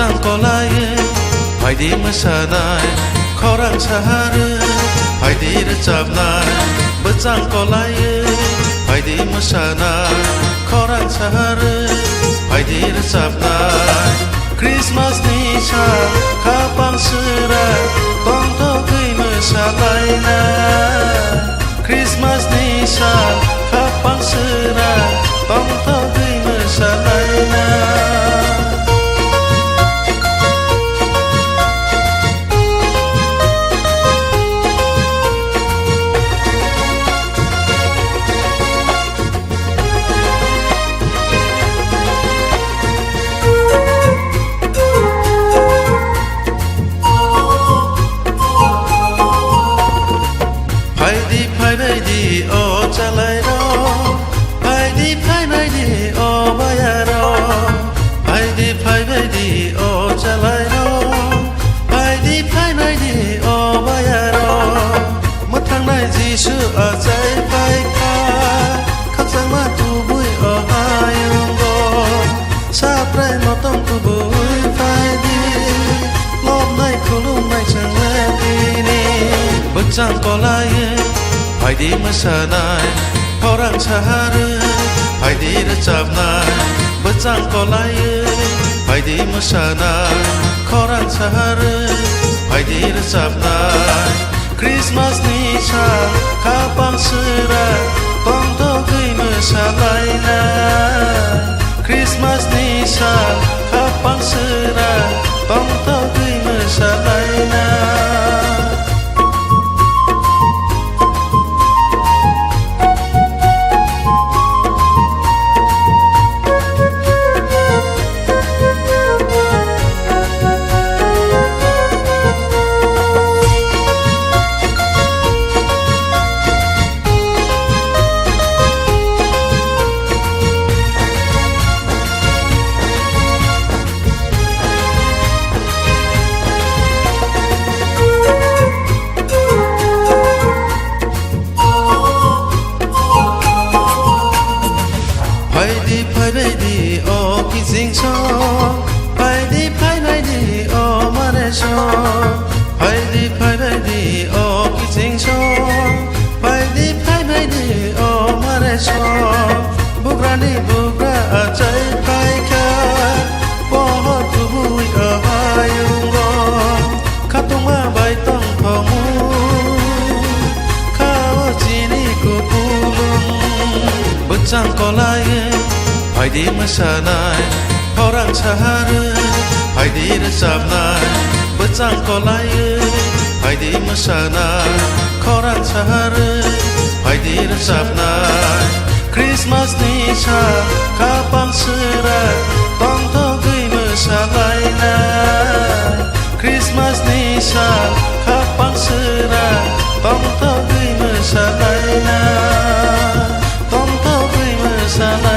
गलायो बायदि मोसानाय खौरां साहारो बायदि रोजाबनाय मोजां गलायो बायदि मोसानाय खौरां साहारो बायदि रोजाबनाय क्रिसमासनि सान खाबां सोरा दंथ'खै मोसालायनाय क्रिसमासनि सान खाबां सोरा दंथ'खै मोसालायनाय Haydi o chalayro haydi o bayaro haydi o chalayro haydi o bayaro mothangnaय jisu ajai paika khakjangma tubui o hayungo saprai motong tubui haydi lobnai khulumnai changlapini bajang golayo बायदि मोसानाय खौरां साहारो बायदि रोजाबनाय मोजां गलायो बायदि मोसानाय खौरां साहारो बायदि रोजाबनाय क्रिसमासनि सान खाबां सोरा दंथ'खै मोसालायनाय क्रिसमासनि सान खाबां सोरा दंथ'खै मोसालायनाय Haydi o kizing so haydi o mare so haydi o kizing so haydi o mare so bugrani bugra ajai paika pohon tubui o hayungo katuma baitong khomu khao chini kupulung bajang golayo बायदि मोसानाय खौरां साहारो बायदि रोजाबनाय मोजां गलायो बायदि मोसानाय खौरां साहारो बायदि रोजाबनाय क्रिसमासनि सान खाबां सोरा दंथ'खै मोसालायनाय क्रिसमासनि सान खाबां सोरा दंथ'खै मोसालायनाय दंथ'खै मोसालायनाय